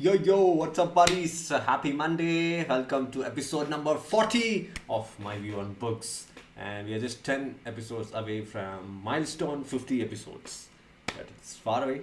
What's up, buddies? Happy Monday. Welcome to episode number 40 of My View on Books. And we are just 10 episodes away from milestone 50 episodes. But it's far away.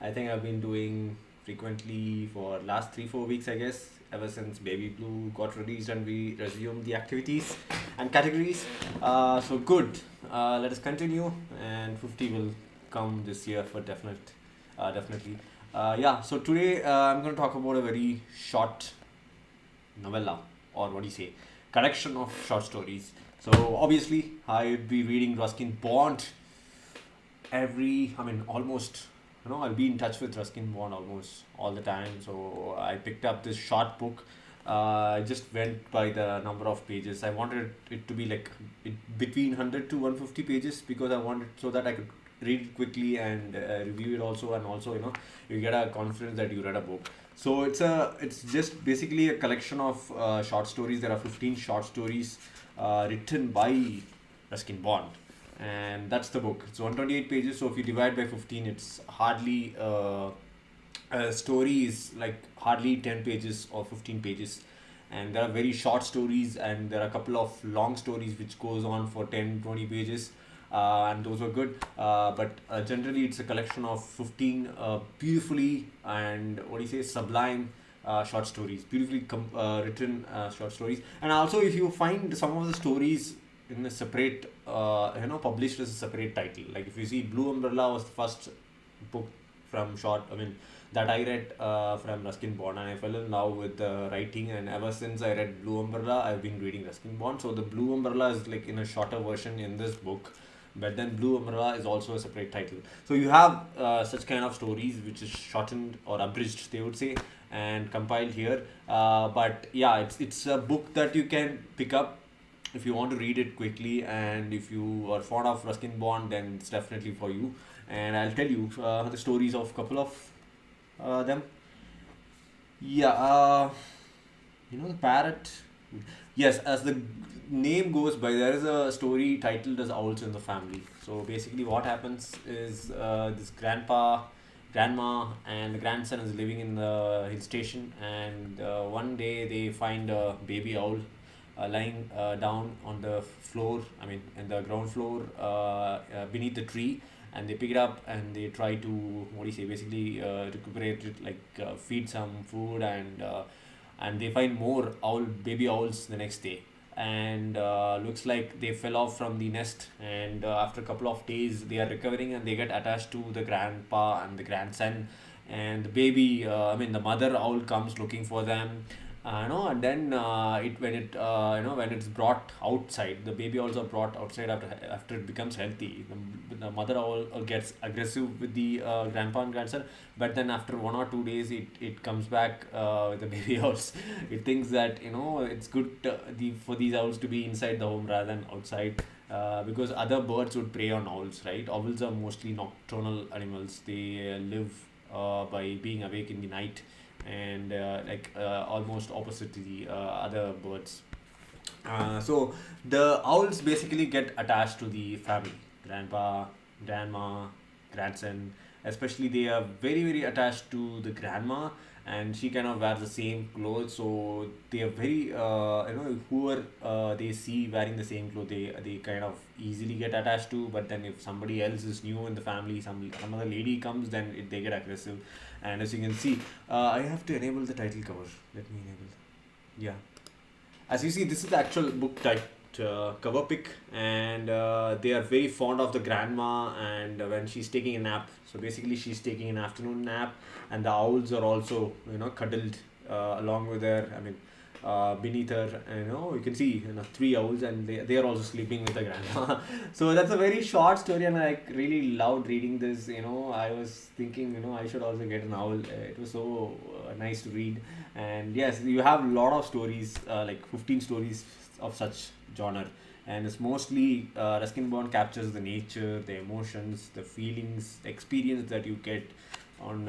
I think I've been doing frequently for last 3-4 weeks, I guess, ever since Baby Blue got released and we resumed the activities and categories. So good. Let us continue, and 50 will come this year for definitely. So today I'm going to talk about a very short novella, or what do you say, collection of short stories. So obviously I'd be reading Ruskin Bond almost, I'll be in touch with Ruskin Bond almost all the time. So I picked up this short book. I just went by the number of pages. I wanted it to be between 100 to 150 pages because I wanted so that I could read it quickly and review it also, and also you get a confidence that you read a book. So it's just basically a collection of short stories. There are 15 short stories written by Ruskin Bond, and that's the book. It's 128 pages. So if you divide by 15, it's hardly a story is like hardly 10 pages or 15 pages. And there are very short stories, and there are a couple of long stories which goes on for 10-20 pages, and those are good, but generally it's a collection of 15 beautifully and what do you say, sublime short stories, beautifully written short stories. And also, if you find some of the stories in a separate published as a separate title, like if you see Blue Umbrella was the first book from that I read from Ruskin Bond, and I fell in love with the writing, and ever since I read Blue Umbrella I've been reading Ruskin Bond. So the Blue Umbrella is like in a shorter version in this book, but then Blue Umbrella is also a separate title. So you have such kind of stories which is shortened or abridged, they would say, and compiled here. But yeah, it's a book that you can pick up if you want to read it quickly, and if you are fond of Ruskin Bond, then it's definitely for you. And I'll tell you the stories of a couple of them. Yeah, the parrot. Yes, as the name goes by, there is a story titled as Owls in the Family. So basically, what happens is this grandma, and the grandson is living in the hill station, and one day they find a baby owl lying down on the floor, in the ground floor beneath the tree. And they pick it up and they try to, what do you say, basically recuperate it, feed some food, and they find more baby owls the next day. And looks like they fell off from the nest, and after a couple of days they are recovering, and they get attached to the grandpa and the grandson. And the baby, the mother owl comes looking for them, and then when it's brought outside, the baby also brought outside after it becomes healthy. The mother owl gets aggressive with the grandpa and grandson, but then after 1 or 2 days, it comes back with the baby owls. It thinks that it's good for these owls to be inside the home rather than outside. Because other birds would prey on owls, right? Owls are mostly nocturnal animals. They live by being awake in the night, and almost opposite to the other birds. So the owls basically get attached to the family, grandpa, grandma, grandson. Especially, they are very very attached to the grandma, and she kind of wears the same clothes. So they are very whoever they see wearing the same clothes, they kind of easily get attached to. But then if somebody else is new in the family, some other lady comes, then they get aggressive. And as you can see, I have to enable the title cover. Let me enable. Yeah, as you see, this is the actual book type cover pic, and they are very fond of the grandma, and when she's taking a nap. So basically, she's taking an afternoon nap, and the owls are also cuddled along with her. Beneath her, you can see three owls, and they are also sleeping with the grandma. So that's a very short story, and I really loved reading this. I was thinking I should also get an owl. It was so nice to read. And yes, you have a lot of stories, like 15 stories of such genre, and it's mostly Ruskin Bond captures the nature, the emotions, the feelings, the experience that you get on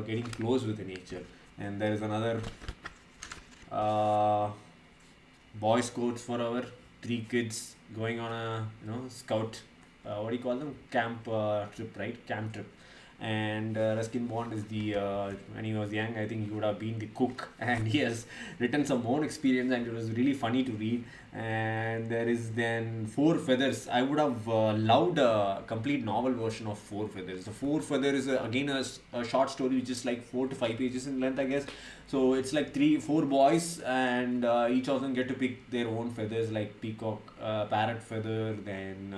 getting close with the nature. And there is another uh, Boy Scouts forever, three kids going on a scout, what do you call them, camp trip, right? Camp trip. And Ruskin Bond is the when he was young, I think he would have been the cook, and he has written some own experience, and it was really funny to read. And there is then Four Feathers. I would have loved a complete novel version of Four Feathers. The Four Feathers is again a short story which is like 4 to 5 pages in length, I guess. So it's like four boys, and each of them get to pick their own feathers, like peacock, parrot feather, then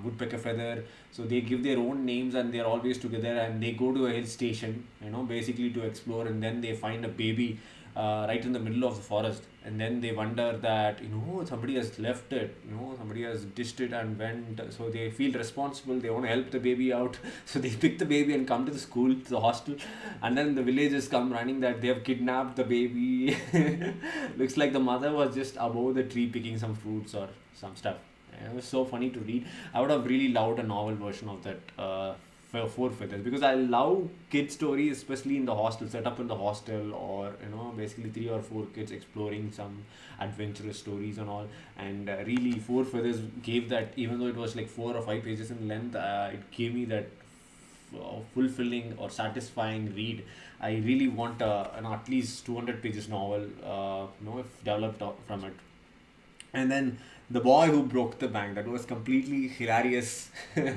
woodpecker feather. So they give their own names, and they're always together, and they go to a hill station, basically to explore, and then they find a baby right in the middle of the forest, and then they wonder that somebody has left it, somebody has dished it and went. So they feel responsible, they want to help the baby out. So they pick the baby and come to the school, to the hostel, and then the villagers come running that they have kidnapped the baby. Looks like the mother was just above the tree picking some fruits or some stuff. It was so funny to read. I would have really loved a novel version of that Four Feathers, because I love kid stories, especially in the hostel, set up in the hostel, or basically 3 or 4 kids exploring some adventurous stories and all. And really, Four Feathers gave that, even though it was like 4 or 5 pages in length, it gave me that fulfilling or satisfying read. I really want an at least 200 pages novel, if developed from it. And then The Boy Who Broke the Bank. That was completely hilarious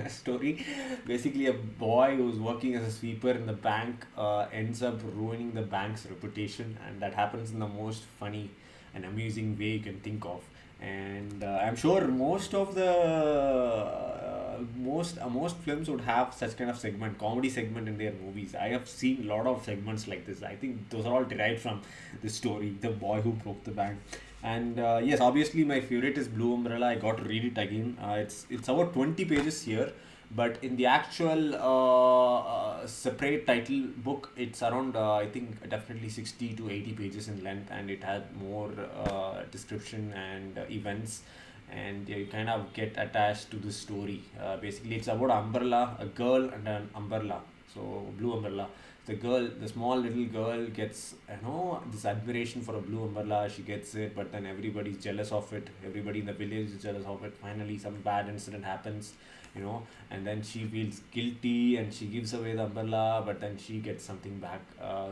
story. Basically, a boy who's working as a sweeper in the bank ends up ruining the bank's reputation, and that happens in the most funny and amusing way you can think of. And I'm sure most of the most films would have such kind of comedy segment in their movies. I have seen a lot of segments like this. I think those are all derived from this story, The Boy Who Broke the Bank. And yes, obviously my favorite is Blue Umbrella. I got to read it again. It's about 20 pages here, but in the actual separate title book, it's around I think definitely 60 to 80 pages in length, and it had more description and events, and you kind of get attached to the story. Basically, it's about umbrella, a girl and an umbrella. So Blue Umbrella. The small little girl gets this admiration for a blue umbrella. She gets it, but then everybody's jealous of it. Everybody in the village is jealous of it. Finally, some bad incident happens, and then she feels guilty and she gives away the umbrella, but then she gets something back.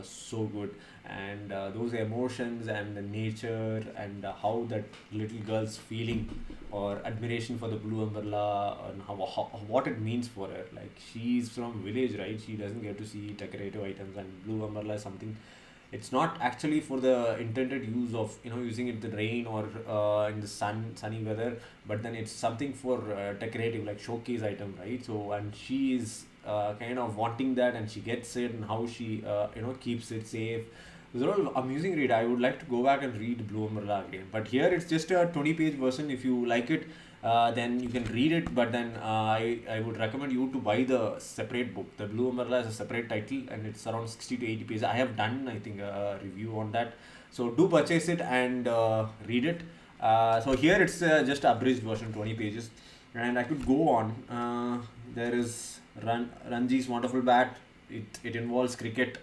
So good. And those emotions and the nature, and how that little girl's feeling or admiration for the blue umbrella, and how what it means for her. Like, she's from village, right? She doesn't get to see decorative items, and blue umbrella is something. It's not actually for the intended use of using it in the rain or in the sunny weather, but then it's something for decorative, like showcase item, right? So, and she is kind of wanting that, and she gets it, and how she keeps it safe. Those are all amusing read. I would like to go back and read Blue Umbrella again. But here it's just a 20-page version. If you like it, then you can read it. But then I would recommend you to buy the separate book. The Blue Umbrella is a separate title, and it's around 60 to 80 pages. I have done, I think, a review on that. So do purchase it and read it. So here it's just abridged version, 20 pages. And I could go on. There is Ranji's Wonderful Bat. It involves cricket,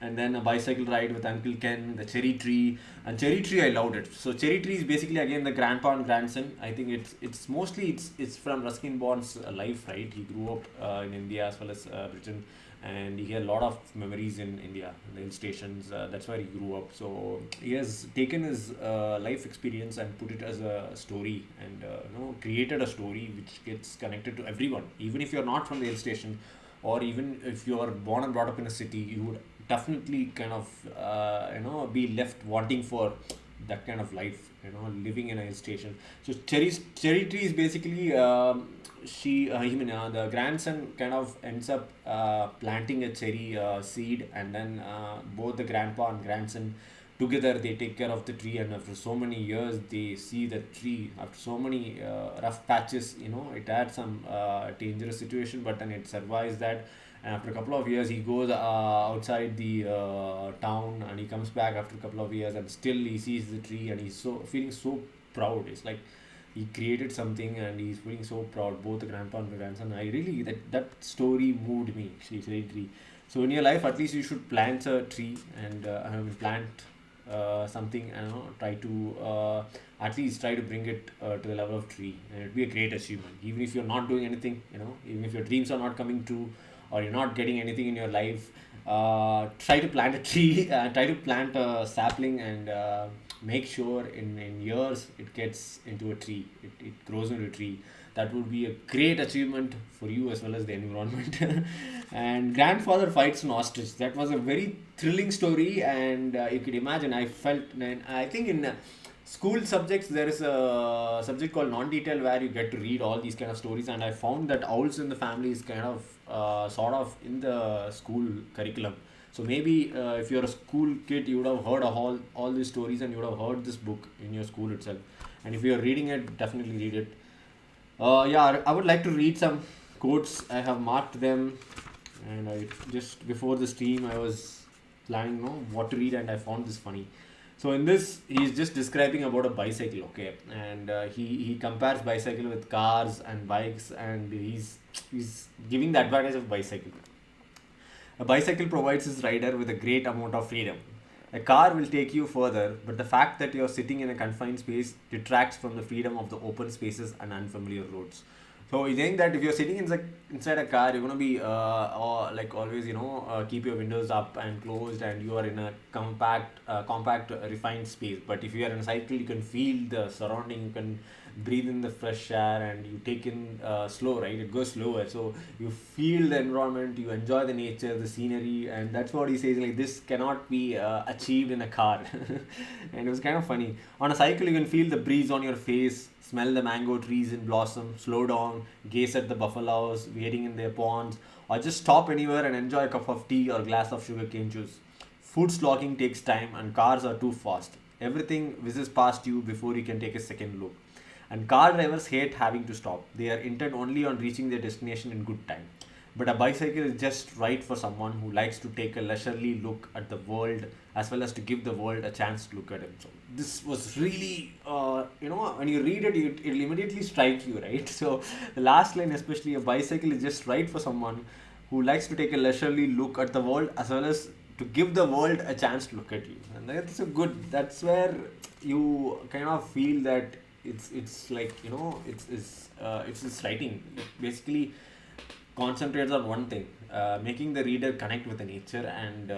and then a bicycle ride with Uncle Ken, the cherry tree. And cherry tree, I loved it. So cherry tree is basically again the grandpa and grandson. I think it's mostly it's from Ruskin Bond's life, right? He grew up in India as well as Britain, and he had a lot of memories in India, in the hill stations. That's where he grew up. So he has taken his life experience and put it as a story, and created a story which gets connected to everyone, even if you're not from the hill station, or even if you are born and brought up in a city. You would definitely kind of be left wanting for that kind of life, living in a hill station. So cherry tree is basically the grandson kind of ends up planting a cherry seed, and then both the grandpa and grandson together, they take care of the tree, and after so many years they see the tree, after so many rough patches, it had some dangerous situation, but then it survives that. And after a couple of years he goes outside the town, and he comes back after a couple of years, and still he sees the tree, and he's so feeling so proud. It's like he created something, and he's feeling so proud, both the grandpa and the grandson. I really, that story moved me, actually, cherry tree. So in your life, at least you should plant a tree, and plant something, and try to at least try to bring it to the level of tree, and it'd be a great achievement. Even if you're not doing anything, even if your dreams are not coming true, or you're not getting anything in your life, try to plant a tree, try to plant a sapling, and make sure in years it gets into a tree, it grows into a tree. That would be a great achievement for you as well as the environment. And grandfather fights an ostrich. That was a very thrilling story, and you could imagine. I felt, and I think in school subjects there is a subject called non-detail where you get to read all these kind of stories, and I found that owls in the family is kind of sort of in the school curriculum. So maybe if you're a school kid, you would have heard of all these stories, and you would have heard this book in your school itself. And if you're reading it, definitely read it. Yeah, I would like to read some quotes. I have marked them, and I just before the stream I was planning, what to read, and I found this funny. So in this, he's just describing about a bicycle, okay, and he compares bicycle with cars and bikes, and he's giving the advantage of bicycle. A bicycle provides its rider with a great amount of freedom. A car will take you further, but the fact that you're sitting in a confined space detracts from the freedom of the open spaces and unfamiliar roads. So he's saying that if you're sitting inside a car, you're gonna be like always, keep your windows up and closed, and you are in a compact, refined space. But if you are in a cycle, you can feel the surrounding, you can breathe in the fresh air, and you take in slow, right? It goes slower, so you feel the environment, you enjoy the nature, the scenery, and that's what he says. Like this cannot be achieved in a car, and it was kind of funny. On a cycle, you can feel the breeze on your face, smell the mango trees in blossom, slow down, gaze at the buffaloes wading in their ponds, or just stop anywhere and enjoy a cup of tea or glass of sugarcane juice. Food slogging takes time, and cars are too fast. Everything whizzes past you before you can take a second look. And car drivers hate having to stop. They are intent only on reaching their destination in good time. But a bicycle is just right for someone who likes to take a leisurely look at the world, as well as to give the world a chance to look at him. So this was really, when you read it, it'll immediately strike you, right? So the last line, especially, a bicycle is just right for someone who likes to take a leisurely look at the world, as well as to give the world a chance to look at you. And that's a good. That's where you kind of feel that it's like it's this writing. It basically concentrates on one thing, making the reader connect with the nature, and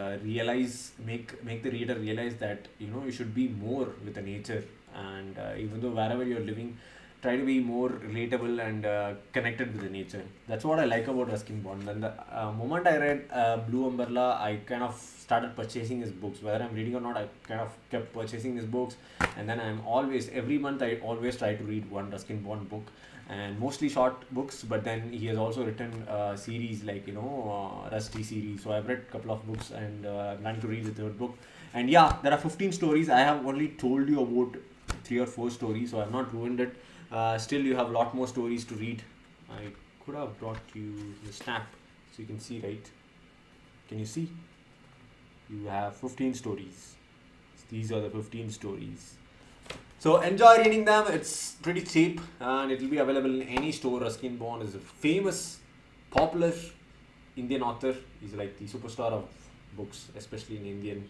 make the reader realize that you should be more with the nature, and even though wherever you're living, try to be more relatable and connected with the nature. That's what I like about Ruskin Bond. And the moment I read Blue Umbrella, I kind of started purchasing his books. Whether I'm reading or not, I kind of kept purchasing his books. And then every month, I always try to read one Ruskin Bond book, and mostly short books. But then he has also written series like, Rusty series. So I've read a couple of books, and I'm planning to read the third book. And yeah, there are 15 stories. I have only told you about 3 or 4 stories, so I've not ruined it. Still, you have a lot more stories to read. I could have brought you the snap so you can see, right? Can you see? You have 15 stories. These are the 15 stories. So enjoy reading them. It's pretty cheap, and it will be available in any store. Ruskin Bond is a famous, popular Indian author. He's like the superstar of books, especially in Indian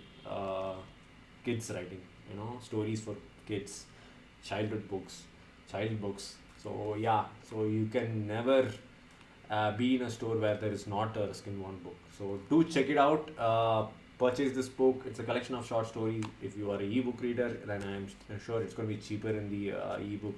kids writing. Stories for kids, childhood books, child books. So yeah, so you can never be in a store where there is not a Ruskin Bond book. So do check it out. Purchase this book. It's a collection of short stories. If you are an ebook reader, then I'm sure it's going to be cheaper in the ebook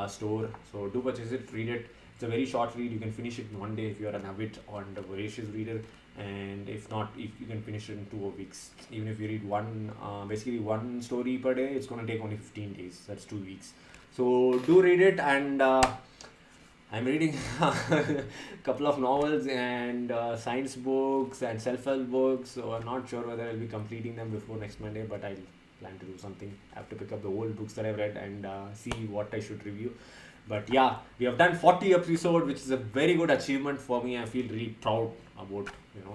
store. So do purchase it, read it. It's a very short read. You can finish it in one day if you are an avid and a voracious reader, and if not, if you can finish it in 2 weeks. Even if you read basically one story per day, it's going to take only 15 days. That's 2 weeks. So do read it, and I'm reading a couple of novels and science books and self-help books. So I'm not sure whether I'll be completing them before next Monday, but I'll plan to do something. I have to pick up the old books that I've read and see what I should review. But yeah, we have done 40 episodes, which is a very good achievement for me. I feel really proud about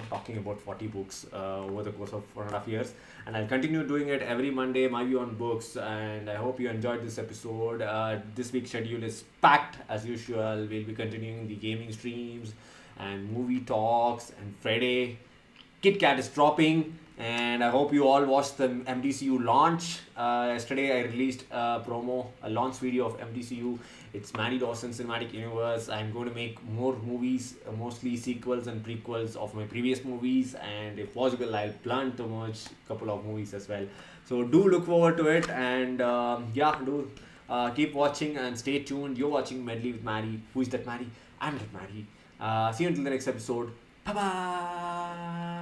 talking about 40 books over the course of 4.5 years, and I'll continue doing it every Monday. myViewoNBooks, and I hope you enjoyed this episode. This week's schedule is packed as usual. We'll be continuing the gaming streams and movie talks, and Friday Kit Kat is dropping, and I hope you all watched the MDCU launch. Yesterday I released a launch video of MDCU. It's MaddiE Dawson's cinematic universe. I'm going to make more movies, mostly sequels and prequels of my previous movies, and if possible, I'll plan to merge a couple of movies as well. So do look forward to it, and do keep watching and stay tuned. You're watching Medley with MaddiE. Who is that MaddiE? I'm that MaddiE. See you until the next episode. Bye bye.